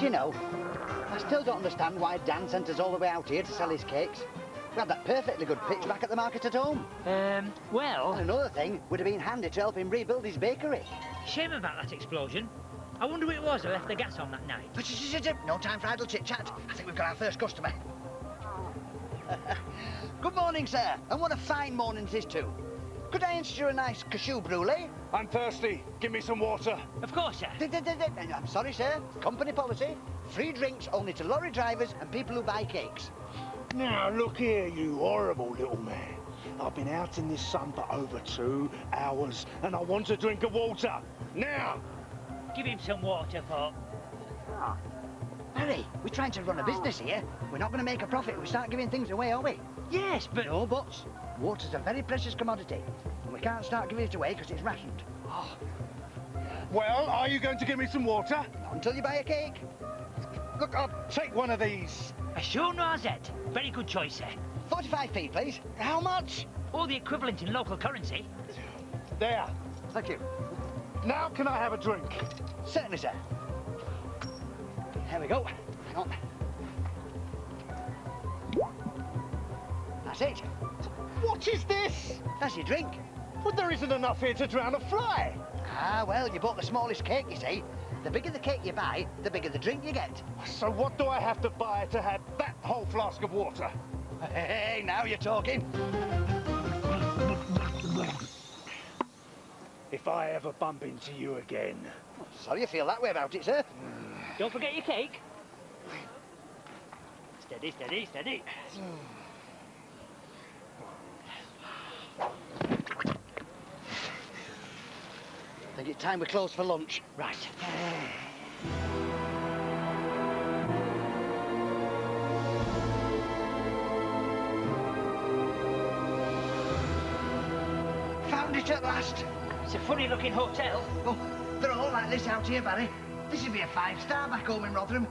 Do you know, I still don't understand why Dan sent us all the way out here to sell his cakes. We had that perfectly good pitch back at the market at home. Well... And another thing would have been handy to help him rebuild his bakery. Shame about that explosion. I wonder who it was that left the gas on that night. No time for idle chit-chat. I think we've got our first customer. Good morning, sir. And what a fine morning it is, too. Could I interest you a nice cashew brulee? I'm thirsty. Give me some water. Of course, sir. I'm sorry, sir. Company policy. Free drinks only to lorry drivers and people who buy cakes. Now, look here, you horrible little man. I've been out in this sun for over 2 hours, and I want a drink of water. Now! Give him some water, Pop. Oh. Harry, we're trying to run a business here. We're not going to make a profit if we start giving things away, are we? Yes, but... No buts. Water's a very precious commodity, and we can't start giving it away because it's rationed. Oh. Well, are you going to give me some water? Not until you buy a cake. Look, I'll take one of these. A chaud noisette. Very good choice, sir. 45p, please. How much? Or the equivalent in local currency. There. Thank you. Now can I have a drink? Certainly, sir. Here we go. Hang on. That's it. What is this? That's your drink. But there isn't enough here to drown a fly. Ah, well, you bought the smallest cake, you see. The bigger the cake you buy, the bigger the drink you get. So what do I have to buy to have that whole flask of water? Hey, now you're talking. If I ever bump into you again... Sorry you feel that way about it, sir. Don't forget your cake. Steady, steady, steady. I think it's time we close for lunch. Right. Found it at last. It's a funny-looking hotel. Oh, they're all like this out here, Barry. This would be a 5-star back home in Rotherham.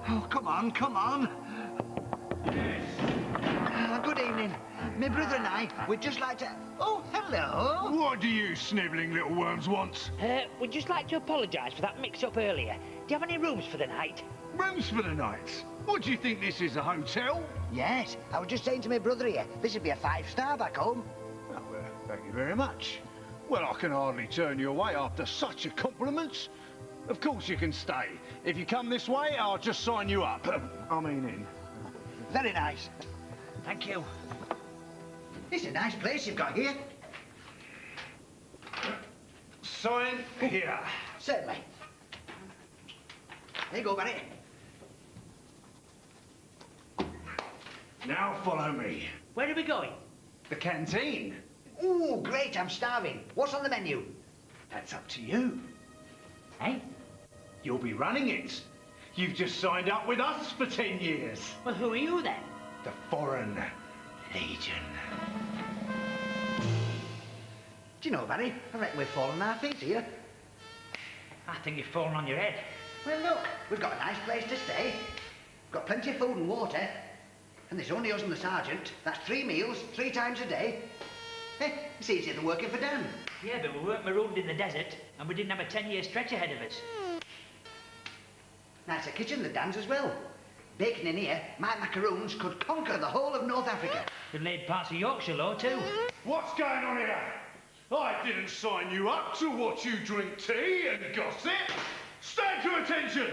Oh, come on, come on. Good evening. My brother and I would just like to... Oh, hello. What do you snivelling little worms want? We'd just like to apologise for that mix-up earlier. Do you have any rooms for the night? Rooms for the night? What do you think this is, a hotel? Yes, I was just saying to my brother here, this would be a 5-star back home. Oh, well, thank you very much. Well, I can hardly turn you away after such a compliment. Of course you can stay. If you come this way, I'll just sign you up. I mean in. Very nice. Thank you. It's a nice place you've got here. Sign here. Certainly. There you go, Barry. Now follow me. Where are we going? The canteen. Ooh, great, I'm starving. What's on the menu? That's up to you. Eh? You'll be running it. You've just signed up with us for 10 years. Well, who are you then? The Foreign Legion. Do you know, Barry, I reckon we've fallen on our feet here. I think you've fallen on your head. Well, look, we've got a nice place to stay. We've got plenty of food and water. And there's only us and the sergeant. That's 3 meals, 3 times a day. It's easier than working for Dan. Yeah, but we weren't marooned in the desert, and we didn't have a 10-year stretch ahead of us. Nicer kitchen than Dan's as well. Bacon in here, my macaroons could conquer the whole of North Africa. We've laid parts of Yorkshire low, too. What's going on here? I didn't sign you up to watch you drink tea and gossip. Stand to attention.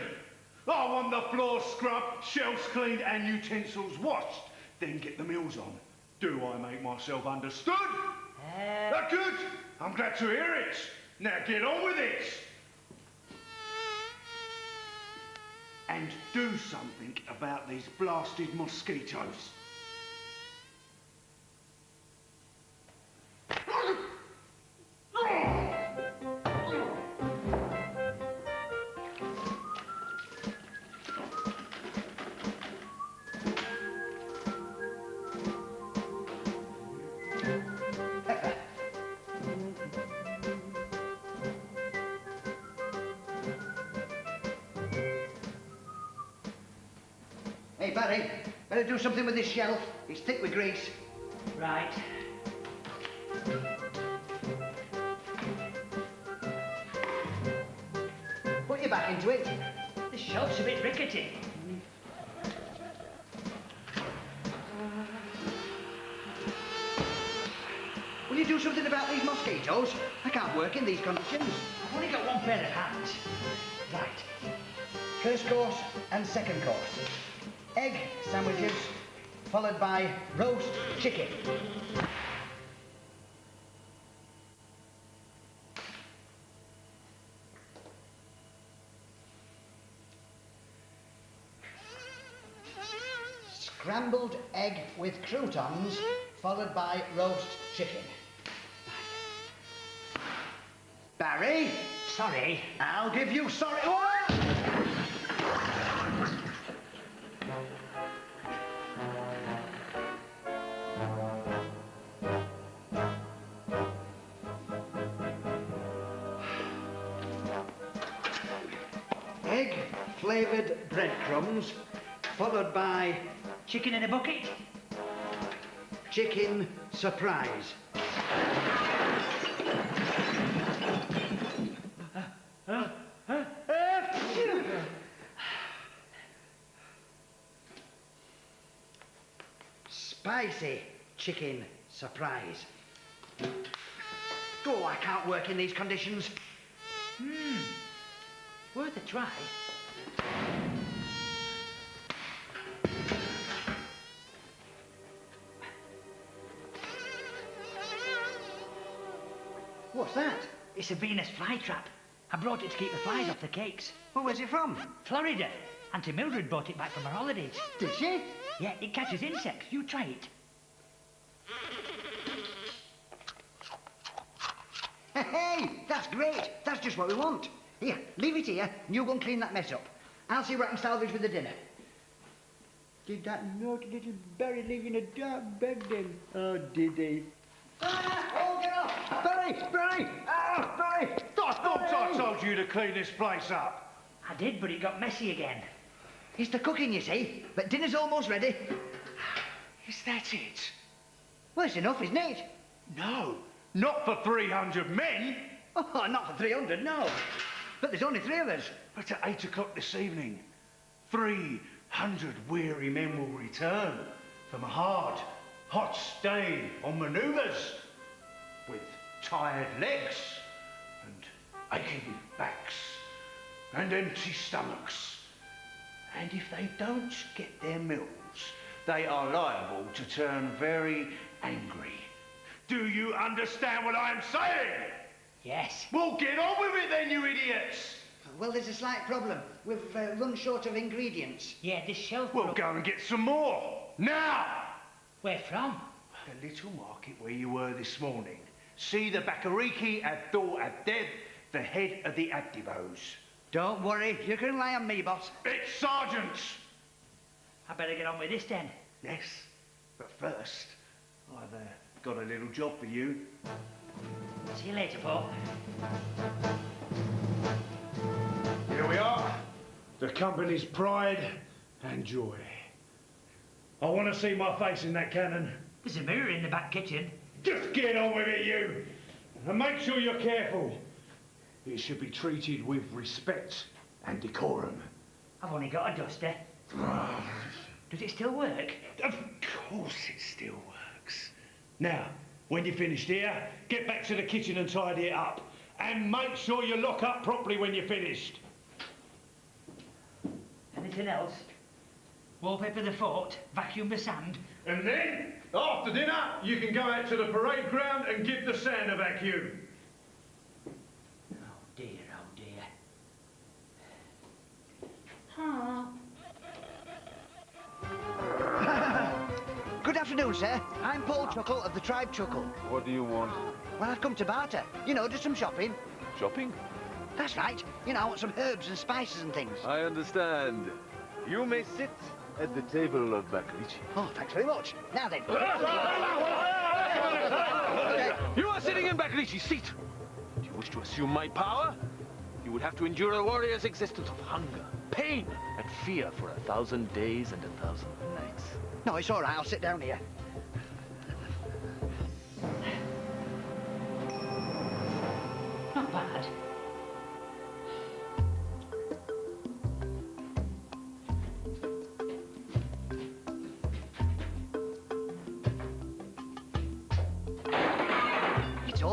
I want the floor scrubbed, shelves cleaned and utensils washed. Then get the meals on. Do I make myself understood? Good. I'm glad to hear it. Now get on with it. And do something about these blasted mosquitoes. Hey, Barry, better do something with this shelf. It's thick with grease. Right. you back into it. The shelf's a bit rickety. Will you do something about these mosquitoes? I can't work in these conditions. I've only got one pair of hands. Right. First course and second course. Egg sandwiches, followed by roast chicken. Scrambled egg with croutons, followed by roast chicken. Barry, Sorry. I'll give you sorry. Oh! Egg flavoured breadcrumbs, followed by Chicken in a bucket? chicken surprise. Spicy chicken surprise. Oh, I can't work in these conditions. Worth a try. What's that? It's a Venus flytrap. I brought it to keep the flies off the cakes. Well, where's it from? Florida. Auntie Mildred brought it back from her holidays. Did she? Yeah, it catches insects. You try it. Hey, that's great. That's just what we want. Here, leave it here, and you go and clean that mess up. I'll see what I can salvage with the dinner. Did that naughty little Barry live in a dark bed then? Oh, did he? Oh, get off! Barry! Barry! Ah, Barry! I thought I told you to clean this place up. I did, but it got messy again. It's the cooking, you see, but dinner's almost ready. Is that it? Well, it's enough, isn't it? No, not for 300 men. Oh, not for 300, no. But there's only 3 of us. But at 8 o'clock this evening, 300 weary men will return from a hard, hot stay on manoeuvres with tired legs and aching backs and empty stomachs. And if they don't get their meals, they are liable to turn very angry. Do you understand what I'm saying? Yes. Well, get on with it then, you idiots! Well, there's a slight problem. We've run short of ingredients. Yeah, this shelf Well, broke. go and get some more. Now! Where from? The little market where you were this morning. See the Bakariki Abdul Abdeb, the head of the Abdibos. Don't worry, you can rely on me, boss. It's Sergeant! I better get on with this then. Yes, but first, I've got a little job for you. See you later, Paul. Here we are, the company's pride and joy. I want to see my face in that cannon. There's a mirror in the back kitchen. Just get on with it, you! And make sure you're careful. It should be treated with respect and decorum. I've only got a duster. Does it still work? Of course it still works. Now, when you're finished here, get back to the kitchen and tidy it up. And make sure you lock up properly when you're finished. Anything else? Wallpaper the fort, vacuum the sand. And then, after dinner, you can go out to the parade ground and give the sand a vacuum. Oh dear, oh dear. Huh. Good afternoon, sir. I'm Paul Chuckle of the tribe Chuckle. What do you want? Well, I've come to barter. You know, just some shopping. Shopping? That's right. You know, I want some herbs and spices and things. I understand. You may sit at the table of Bakrichi. Oh, thanks very much. Now then. You are sitting in Bakrichi's seat. Do you wish to assume my power? You would have to endure a warrior's existence of hunger, pain, and fear for 1,000 days and 1,000 nights. No, it's all right. I'll sit down here. Not bad.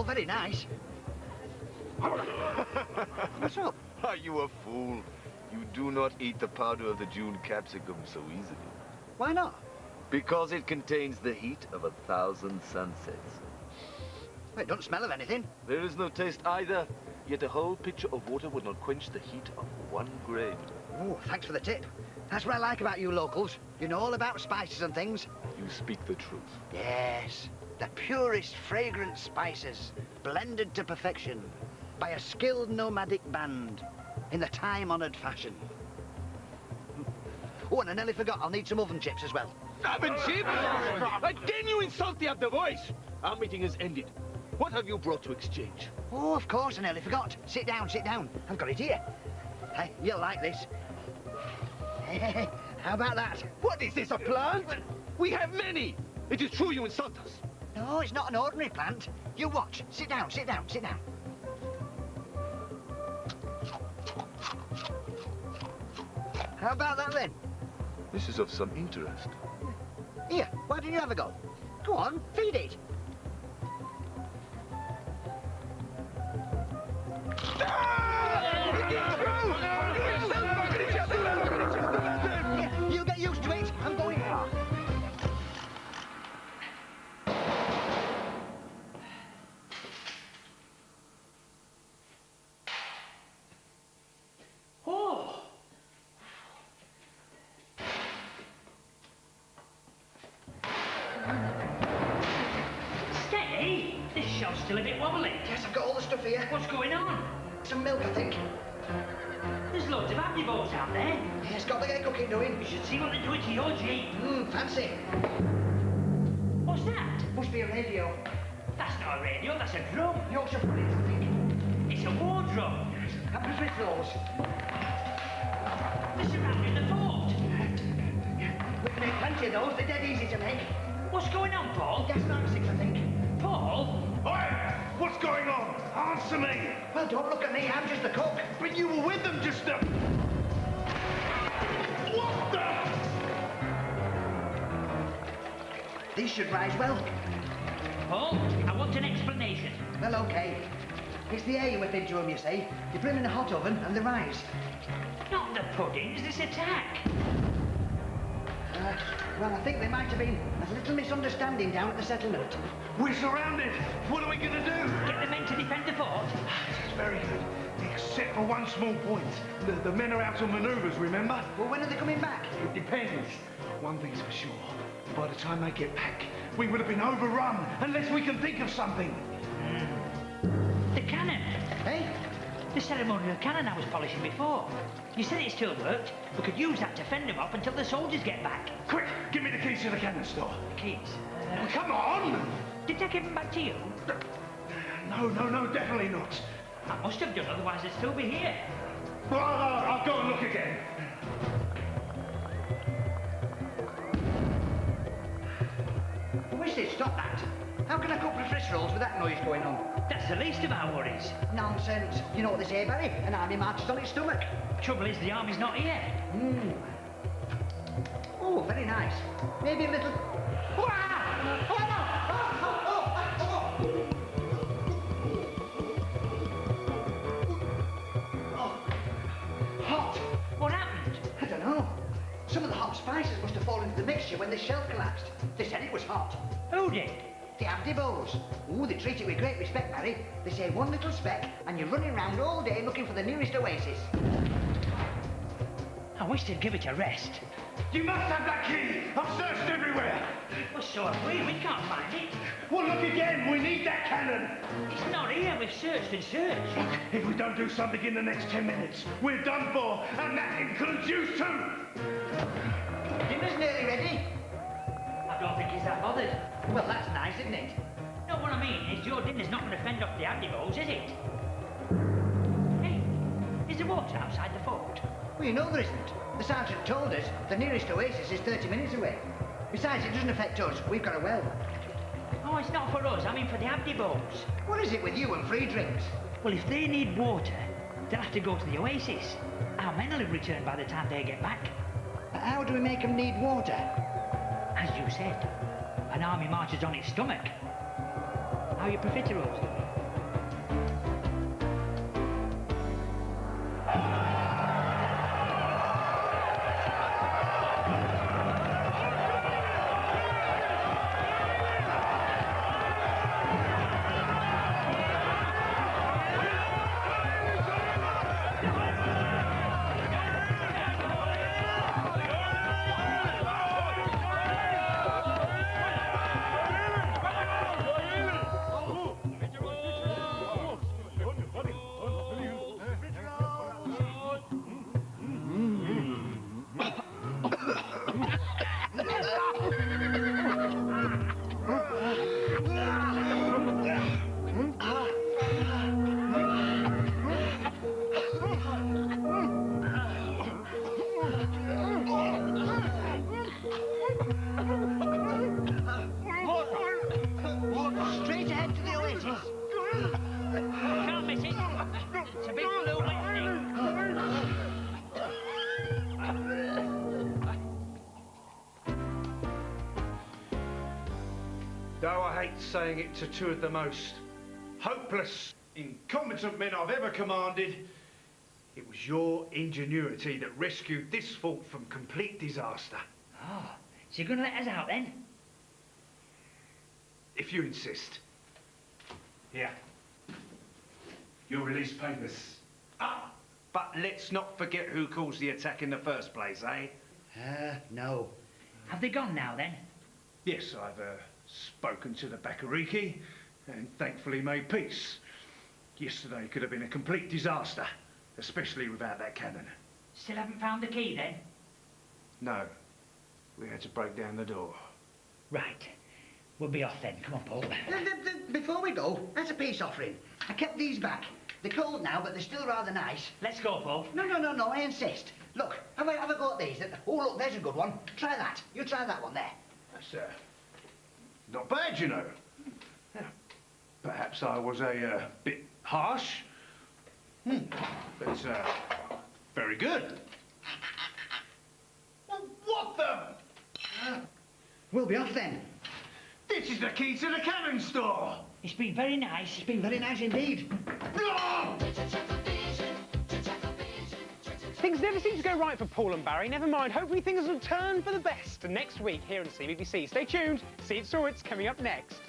very nice. What's up? Are you a fool? You do not eat the powder of the June capsicum so easily. Why not? Because it contains the heat of 1,000 sunsets. Well, it don't smell of anything. There is no taste either, yet a whole pitcher of water would not quench the heat of 1 grain. Oh, thanks for the tip. That's what I like about you locals. You know all about spices and things. You speak the truth. Yes, the purest fragrant spices, blended to perfection by a skilled nomadic band in the time-honored fashion. Oh, and I nearly forgot, I'll need some oven chips as well. Oven chips? Again you insult the other voice! Our meeting is ended. What have you brought to exchange? Oh, of course, I nearly forgot. Sit down, sit down. I've got it here. Hey, you'll like this. Hey, how about that? What is this, a plant? We have many! It is true you insult us. No, it's not an ordinary plant. You watch. Sit down, sit down, sit down. How about that then? This is of some interest. Here, why don't you have a go? Go on, feed it. Yeah, you get used to it. I'm going far. Oh! Steady? This shelf's still a bit wobbly. Yes, I've got all the stuff here. What's going on? Some milk, I think. There's loads of ambiballs out there. Yes, got the get cooking doing. You should see what they're doing to your Jeep. Fancy. What's that? Must be a radio. That's not a radio, that's a drum. Yorkshire puddings, I think. It's a war drum. Happens with those. They're surrounding the fort. We can make plenty of those. They're dead easy to make. What's going on, Paul? Gas marksix, I think. Paul? Oi! What's going on? Answer me! Well, don't look at me. I'm just the cook. But you were with them just a... What the... These should rise well. Paul, I want an explanation. Well, okay. It's the air you whip into them, you see. You put them in a hot oven and they rise. Not the puddings, this attack. Well, I think there might have been a little misunderstanding down at the settlement. We're surrounded! What are we gonna do? Get the men to defend the fort. That's very good. Except for one small point. The men are out on manoeuvres, remember? Well, when are they coming back? It depends. One thing's for sure. By the time they get back, we would have been overrun, unless we can think of something. The cannon. Hey? The ceremonial cannon I was polishing before. You said it still worked. We could use that to fend them off until the soldiers get back. Quick, give me the keys to the cannon store. Keys. Well, come on! Did I give them back to you? No, definitely not. I must have done, otherwise they'd still be here. Well, I'll go and look again. I wish they'd stop that. How can I cook for fish rolls with that noise going on? That's the least of our worries. Nonsense. You know what they say, Barry? An army marches on its stomach. Trouble is, the army's not here. Oh, very nice. Maybe a little... Hot. What happened? I don't know. Some of the hot spices must have fallen into the mixture when the shelf collapsed. They said it was hot. Who did? The Abdibos. Ooh, they treat it with great respect, Barry. They say one little speck, and you're running around all day looking for the nearest oasis. I wish they'd give it a rest. You must have that key. I've searched everywhere. Well, so have we. We can't find it. Well, look again. We need that cannon. It's not here. We've searched and searched. Look, if we don't do something in the next 10 minutes, we're done for, and that includes you too. Dinner's nearly ready. I don't think he's that bothered. Well, that's nice, isn't it? No, what I mean is your dinner's not going to fend off the Abdibos, is it? Hey, is there water outside the fort? Well, you know there isn't. The sergeant told us the nearest oasis is 30 minutes away. Besides, it doesn't affect us. We've got a well. Oh, it's not for us. I mean for the Abdibos. What is it with you and free drinks? Well, if they need water, they'll have to go to the oasis. Our men will return by the time they get back. But how do we make them need water? As you said, an army marches on its stomach. How are your profiteroles doing? Though I hate saying it to two of the most hopeless, incompetent men I've ever commanded, it was your ingenuity that rescued this fort from complete disaster. Oh, so you're going to let us out then? If you insist. Here. Your release papers. Ah, but let's not forget who caused the attack in the first place, eh? No. Have they gone now then? Yes, I've spoken to the Bakariki and thankfully made peace. Yesterday could have been a complete disaster, especially without that cannon. Still haven't found the key then? No, we had to break down the door. Right. We'll be off then. Come on, Paul. Before we go, that's a peace offering. I kept these back. They're cold now, but they're still rather nice. Let's go, Paul. No, I insist. Look, have a go at these. Oh, look, there's a good one. Try that. You try that one there. That's not bad, you know. Yeah. Perhaps I was a bit harsh, but very good. Well, what the? We'll be off then. This is the key to the cannon store. It's been very nice. It's been very nice indeed. Ah! Things never seem to go right for Paul and Barry. Never mind, hopefully things will turn for the best next week here on CBBC. Stay tuned. See It Saw It's coming up next.